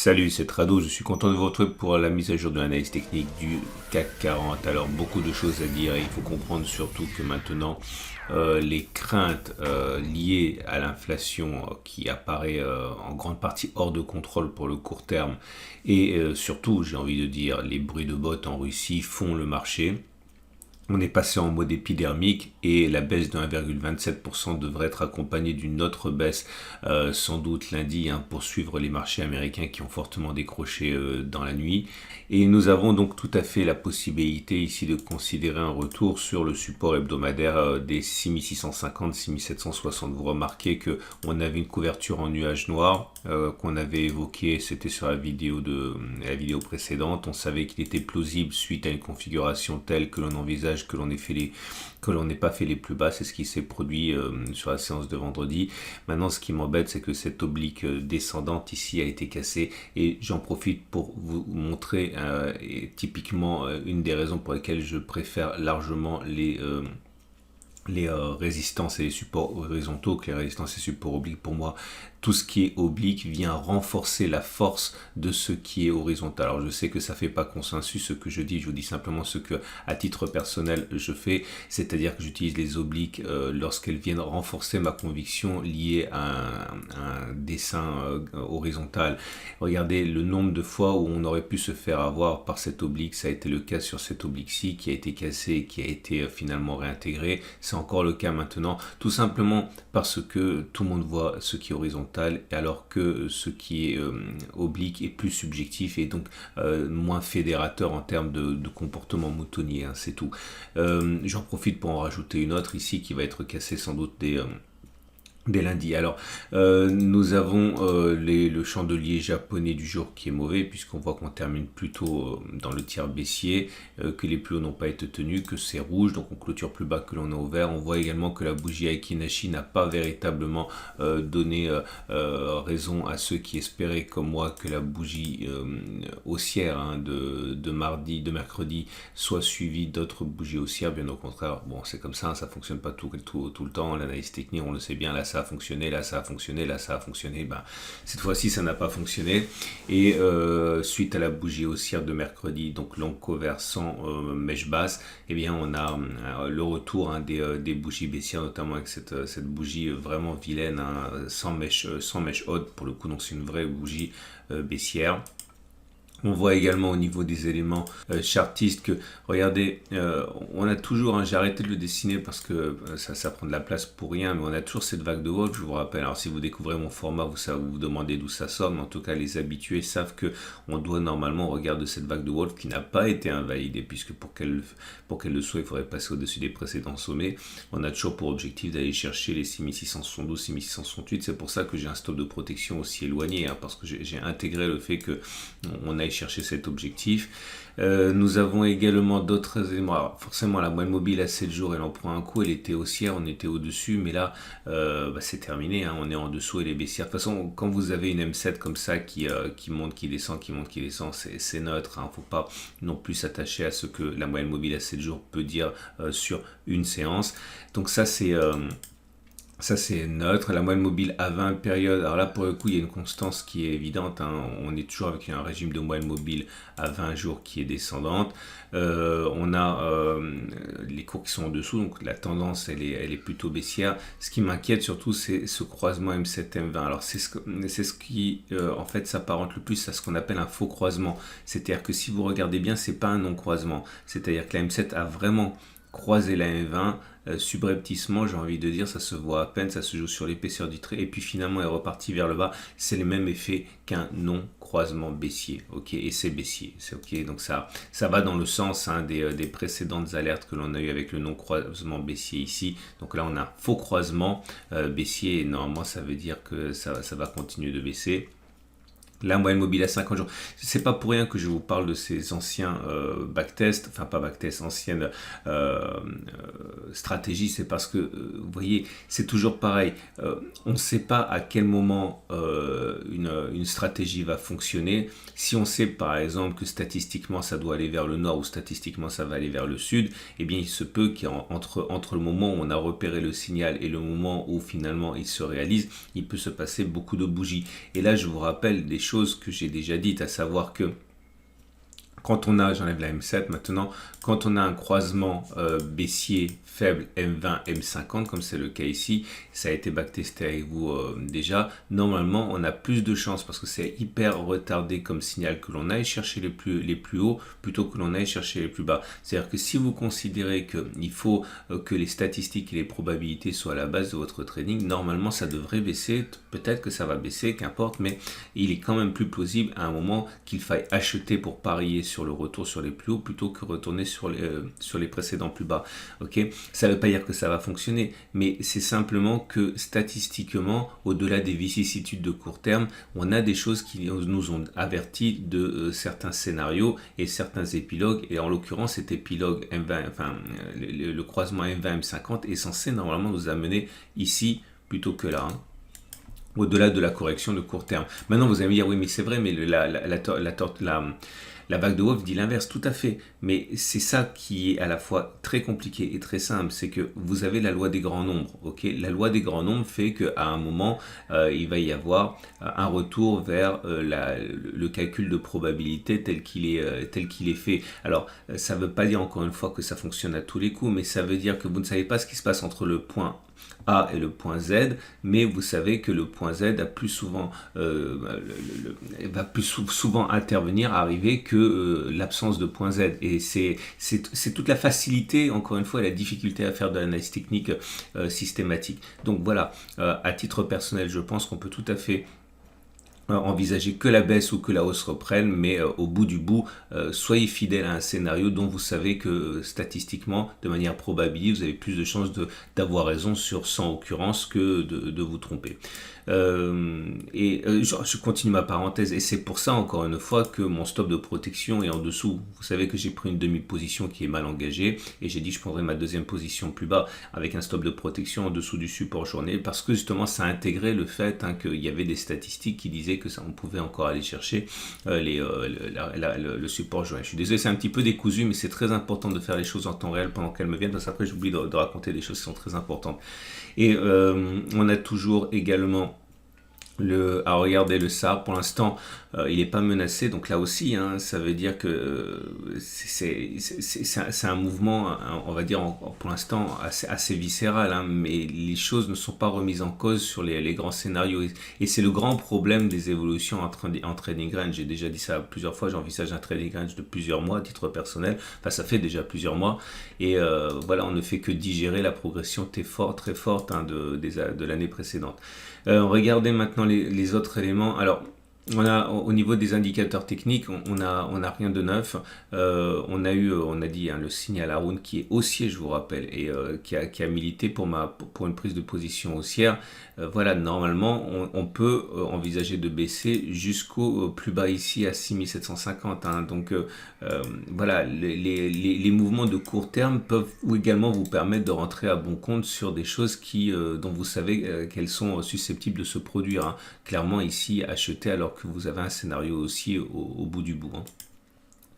Salut, c'est Trado, je suis content de vous retrouver pour la mise à jour de l'analyse technique du CAC 40. Alors beaucoup de choses à dire et il faut comprendre surtout que maintenant les craintes liées à l'inflation qui apparaît en grande partie hors de contrôle pour le court terme et surtout j'ai envie de dire les bruits de bottes en Russie font le marché. On est passé en mode épidermique et la baisse de 1,27% devrait être accompagnée d'une autre baisse sans doute lundi pour suivre les marchés américains qui ont fortement décroché dans la nuit. Et nous avons donc tout à fait la possibilité ici de considérer un retour sur le support hebdomadaire des 6650-6760. Vous remarquez qu'on avait une couverture en nuage noir qu'on avait évoqué, c'était sur la vidéo précédente. On savait qu'il était plausible suite à une configuration telle que l'on envisage que l'on n'ait pas fait les plus bas. C'est ce qui s'est produit sur la séance de vendredi. Maintenant, ce qui m'embête, c'est que cette oblique descendante ici a été cassée et j'en profite pour vous montrer typiquement une des raisons pour lesquelles je préfère largement les résistances et les supports horizontaux que les résistances et supports obliques. Pour moi, tout ce qui est oblique vient renforcer la force de ce qui est horizontal. Alors je sais que ça fait pas consensus ce que je dis, je vous dis simplement ce que à titre personnel je fais, c'est-à-dire que j'utilise les obliques lorsqu'elles viennent renforcer ma conviction liée à un dessin horizontal. Regardez le nombre de fois où on aurait pu se faire avoir par cette oblique, ça a été le cas sur cette oblique-ci qui a été cassée et qui a été finalement réintégrée. C'est encore le cas maintenant, tout simplement parce que tout le monde voit ce qui est horizontal alors que ce qui est oblique est plus subjectif et donc moins fédérateur en termes de comportement moutonnier, c'est tout. J'en profite pour en rajouter une autre ici qui va être cassée sans doute dès lundi. Alors, nous avons le chandelier japonais du jour qui est mauvais puisqu'on voit qu'on termine plutôt dans le tiers baissier, que les plus hauts n'ont pas été tenus, que c'est rouge, donc on clôture plus bas que l'on a ouvert. On voit également que la bougie Aiki-Nashi n'a pas véritablement donné raison à ceux qui espéraient comme moi que la bougie haussière de mercredi soit suivie d'autres bougies haussières. Bien au contraire, bon c'est comme ça, ça fonctionne pas tout le temps. L'analyse technique, on le sait bien, là ça a fonctionné, là ça a fonctionné, là ça a fonctionné. Cette fois-ci ça n'a pas fonctionné et suite à la bougie haussière de mercredi, donc long couvert sans mèche basse, bien on a le retour des bougies baissières, notamment avec cette bougie vraiment vilaine, sans mèche haute pour le coup, donc c'est une vraie bougie baissière. On voit également au niveau des éléments chartistes que, regardez, on a toujours, j'ai arrêté de le dessiner parce que ça prend de la place pour rien, mais on a toujours cette vague de Wolf, je vous rappelle. Alors si vous découvrez mon format, vous vous demandez d'où ça sort, mais en tout cas les habitués savent que on doit normalement regarder cette vague de Wolf qui n'a pas été invalidée, puisque pour qu'elle le soit, il faudrait passer au-dessus des précédents sommets. On a toujours pour objectif d'aller chercher les 6672, 6668, c'est pour ça que j'ai un stop de protection aussi éloigné, parce que j'ai intégré le fait que on aille chercher cet objectif. Nous avons également d'autres éléments. Alors, forcément, la moyenne mobile à 7 jours, elle en prend un coup. Elle était haussière, on était au-dessus, mais là, c'est terminé. On est en dessous, elle est baissière. De toute façon, quand vous avez une M7 comme ça qui monte, qui descend, c'est neutre. Faut pas non plus s'attacher à ce que la moyenne mobile à 7 jours peut dire sur une séance. Donc ça, c'est neutre. La moyenne mobile à 20 périodes, alors là pour le coup il y a une constance qui est évidente, on est toujours avec un régime de moyenne mobile à 20 jours qui est descendante. On a les cours qui sont en dessous, donc la tendance elle est plutôt baissière. Ce qui m'inquiète surtout c'est ce croisement M7-M20. Alors c'est ce qui en fait s'apparente le plus à ce qu'on appelle un faux croisement. C'est-à-dire que si vous regardez bien, c'est pas un non-croisement. C'est-à-dire que la M7 a vraiment croisé la M20 subrepticement, j'ai envie de dire, ça se voit à peine, ça se joue sur l'épaisseur du trait et puis finalement est reparti vers le bas. C'est le même effet qu'un non-croisement baissier, ok, et c'est baissier, c'est ok. Donc ça va dans le sens des précédentes alertes que l'on a eu avec le non-croisement baissier ici. Donc là on a faux croisement baissier et normalement ça veut dire que ça va continuer de baisser. La moyenne mobile à 50 jours. C'est pas pour rien que je vous parle de ces anciens backtests, enfin pas backtests, anciennes stratégies. C'est parce que, vous voyez, c'est toujours pareil. On ne sait pas à quel moment une stratégie va fonctionner. Si on sait par exemple que statistiquement ça doit aller vers le nord ou statistiquement ça va aller vers le sud, eh bien il se peut qu'entre le moment où on a repéré le signal et le moment où finalement il se réalise, il peut se passer beaucoup de bougies. Et là je vous rappelle des choses que j'ai déjà dites, à savoir que quand on a, j'enlève la M7 maintenant, quand on a un croisement baissier faible M20, M50, comme c'est le cas ici, ça a été backtesté avec vous déjà, normalement on a plus de chances, parce que c'est hyper retardé comme signal, que l'on aille chercher les plus hauts plutôt que l'on aille chercher les plus bas. C'est-à-dire que si vous considérez qu'il faut que les statistiques et les probabilités soient à la base de votre trading, normalement ça devrait baisser, peut-être que ça va baisser, qu'importe, mais il est quand même plus plausible à un moment qu'il faille acheter pour parier sur le retour sur les plus hauts plutôt que retourner sur les précédents plus bas. Ok, ça ne veut pas dire que ça va fonctionner, mais c'est simplement que statistiquement, au-delà des vicissitudes de court terme, on a des choses qui nous ont averti de certains scénarios et certains épilogues, et en l'occurrence cet épilogue M20, enfin le croisement M20-M50 est censé normalement nous amener ici plutôt que là, hein, au-delà de la correction de court terme. Maintenant vous allez me dire, oui mais c'est vrai, mais la vague de Wolf dit l'inverse, tout à fait, mais c'est ça qui est à la fois très compliqué et très simple, c'est que vous avez la loi des grands nombres, ok. La loi des grands nombres fait qu'à un moment, il va y avoir un retour vers le calcul de probabilité tel qu'il est fait. Alors, ça ne veut pas dire encore une fois que ça fonctionne à tous les coups, mais ça veut dire que vous ne savez pas ce qui se passe entre le point A et le point Z, mais vous savez que le point Z a plus souvent, va plus souvent intervenir, arriver que l'absence de point Z. Et c'est toute la facilité, encore une fois, et la difficulté à faire de l'analyse technique systématique. Donc voilà, à titre personnel, je pense qu'on peut tout à fait envisager que la baisse ou que la hausse reprenne, mais au bout du bout, soyez fidèle à un scénario dont vous savez que statistiquement, de manière probabiliste, vous avez plus de chances d'avoir raison sur 100 occurrences que de vous tromper. Je continue ma parenthèse, et c'est pour ça encore une fois que mon stop de protection est en dessous. Vous savez que j'ai pris une demi-position qui est mal engagée, et j'ai dit que je prendrais ma deuxième position plus bas avec un stop de protection en dessous du support journée, parce que justement ça intégrait le fait qu'il y avait des statistiques qui disaient que ça, on pouvait encore aller chercher le support journée. Je suis désolé, c'est un petit peu décousu, mais c'est très important de faire les choses en temps réel pendant qu'elles me viennent, parce qu'après j'oublie de raconter des choses qui sont très importantes. Et on a toujours également regardez le SAR, pour l'instant il n'est pas menacé, donc là aussi ça veut dire que c'est un mouvement, on va dire pour l'instant assez viscéral, mais les choses ne sont pas remises en cause sur les grands scénarios, et c'est le grand problème des évolutions en trading range. J'ai déjà dit ça plusieurs fois, j'envisage un trading range de plusieurs mois à titre personnel, enfin ça fait déjà plusieurs mois, et voilà, on ne fait que digérer la progression très forte de l'année précédente. Regardez maintenant les autres éléments. Alors, on a au niveau des indicateurs techniques, on a rien de neuf. On a dit le signal Haroun qui est haussier, je vous rappelle, et qui a milité pour une prise de position haussière. Voilà, normalement, on peut envisager de baisser jusqu'au plus bas ici à 6750. Donc voilà, les mouvements de court terme peuvent également vous permettre de rentrer à bon compte sur des choses dont vous savez qu'elles sont susceptibles de se produire. Clairement ici, acheter alors que vous avez un scénario aussi au bout du bout.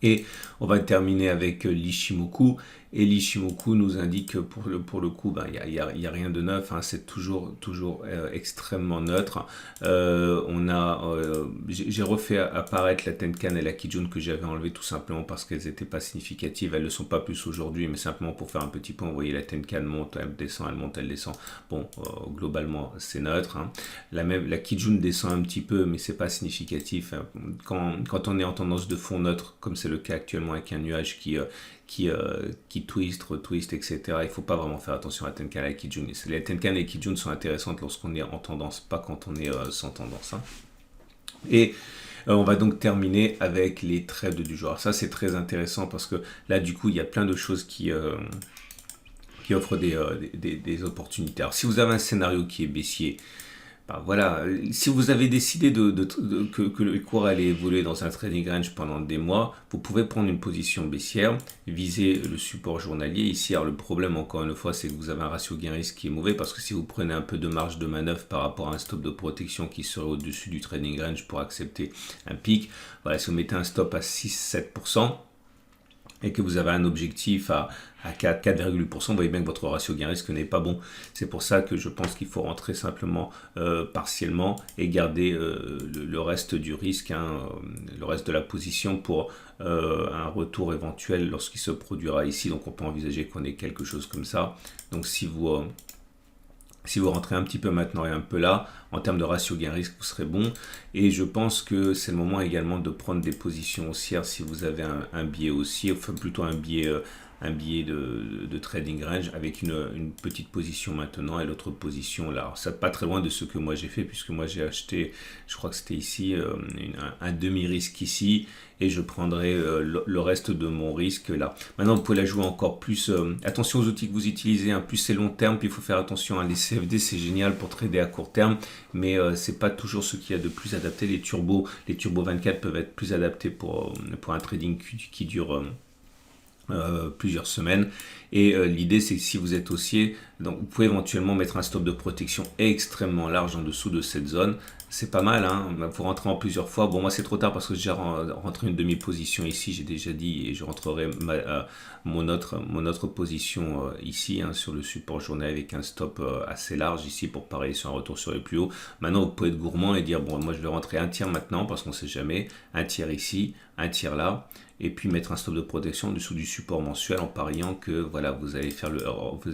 Et on va terminer avec l'Ichimoku. Et l'Ichimoku nous indique que pour le coup, il y a rien de neuf, c'est toujours extrêmement neutre. J'ai refait apparaître la Tenkan et la Kijun que j'avais enlevé tout simplement parce qu'elles n'étaient pas significatives. Elles ne le sont pas plus aujourd'hui, mais simplement pour faire un petit point. Vous voyez, la Tenkan monte, elle descend, elle monte, elle descend. Bon, globalement, c'est neutre. La Kijun descend un petit peu, mais c'est pas significatif. Quand on est en tendance de fond neutre, comme c'est le cas actuellement avec un nuage qui twist, retwist, etc. Il ne faut pas vraiment faire attention à Tenkan et à Kijun. Les Tenkan et Kijun sont intéressantes lorsqu'on est en tendance, pas quand on est sans tendance. Et on va donc terminer avec les trades du jour. Alors ça, c'est très intéressant parce que là, du coup, il y a plein de choses qui offrent des opportunités. Alors, si vous avez un scénario qui est baissier, voilà, si vous avez décidé que le cours allait évoluer dans un trading range pendant des mois, vous pouvez prendre une position baissière, viser le support journalier. Ici, alors le problème encore une fois, c'est que vous avez un ratio gain-risque qui est mauvais parce que si vous prenez un peu de marge de manœuvre par rapport à un stop de protection qui serait au-dessus du trading range pour accepter un pic, voilà, si vous mettez un stop à 6-7%, et que vous avez un objectif à 4,8%, vous voyez bien que votre ratio gain-risque n'est pas bon. C'est pour ça que je pense qu'il faut rentrer simplement partiellement et garder le reste du risque, le reste de la position pour un retour éventuel lorsqu'il se produira ici. Donc on peut envisager qu'on ait quelque chose comme ça. Donc si vous rentrez un petit peu maintenant et un peu là, en termes de ratio gain-risque, vous serez bon. Et je pense que c'est le moment également de prendre des positions haussières si vous avez un biais haussier, enfin plutôt un biais de trading range avec une petite position maintenant et l'autre position là. Alors, ça pas très loin de ce que moi j'ai fait, puisque moi j'ai acheté, je crois que c'était ici, un demi-risque ici, et je prendrai le reste de mon risque là. Maintenant, vous pouvez la jouer encore plus. Attention aux outils que vous utilisez, plus c'est long terme, puis il faut faire attention. Les CFD, c'est génial pour trader à court terme, mais c'est pas toujours ce qu'il y a de plus adapté. Les Turbo 24 peuvent être plus adaptés pour un trading qui dure plusieurs semaines. Et l'idée, c'est que si vous êtes haussier, donc vous pouvez éventuellement mettre un stop de protection extrêmement large en dessous de cette zone. C'est pas mal, faut rentrer en plusieurs fois. Bon, moi c'est trop tard parce que j'ai déjà rentré une demi-position ici, j'ai déjà dit, et je rentrerai mon autre position ici, sur le support journée avec un stop assez large ici pour pareil sur un retour sur les plus hauts. Maintenant, vous pouvez être gourmand et dire, bon, moi je vais rentrer un tiers maintenant parce qu'on sait jamais, un tiers ici, un tiers là, et puis mettre un stop de protection en dessous du support mensuel en pariant que voilà, vous allez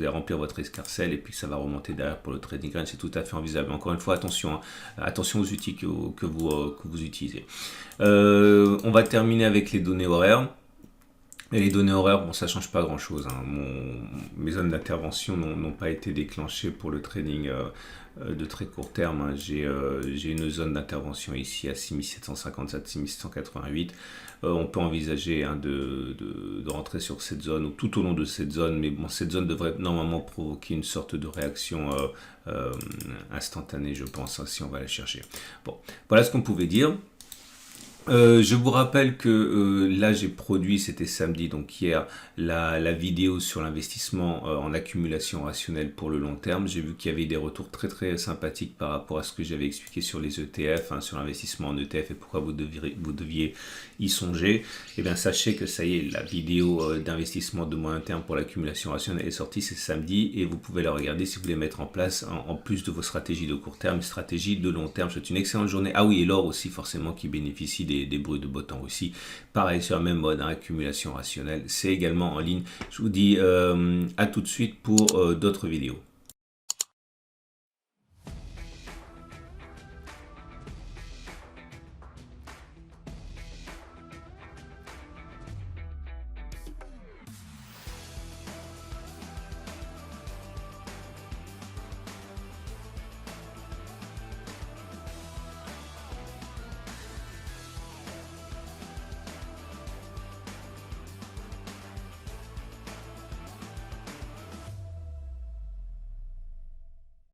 remplir votre escarcelle et puis ça va remonter derrière pour le trading range. C'est tout à fait envisageable. Encore une fois, attention aux outils que vous utilisez. On va terminer avec les données horaires. Et les données horaires, bon, ça change pas grand chose. Mes zones d'intervention n'ont pas été déclenchées pour le trading de très court terme. J'ai une zone d'intervention ici à 6757, 6788. On peut envisager de rentrer sur cette zone ou tout au long de cette zone, mais bon, cette zone devrait normalement provoquer une sorte de réaction instantanée, je pense, si on va la chercher. Bon, voilà ce qu'on pouvait dire. Je vous rappelle que là j'ai produit, c'était samedi, donc hier, la vidéo sur l'investissement en accumulation rationnelle pour le long terme. J'ai vu qu'il y avait des retours très très sympathiques par rapport à ce que j'avais expliqué sur les ETF, sur l'investissement en ETF et pourquoi vous deviez y songer. Et bien sachez que ça y est, la vidéo d'investissement de moyen terme pour l'accumulation rationnelle est sortie, c'est samedi, et vous pouvez la regarder si vous voulez mettre en place, en plus de vos stratégies de court terme, une stratégie de long terme. C'est une excellente journée. Ah oui, et l'or aussi forcément qui bénéficie des bruits de bottes en Russie. Pareil sur le même mode, accumulation rationnelle. C'est également en ligne. Je vous dis à tout de suite pour d'autres vidéos.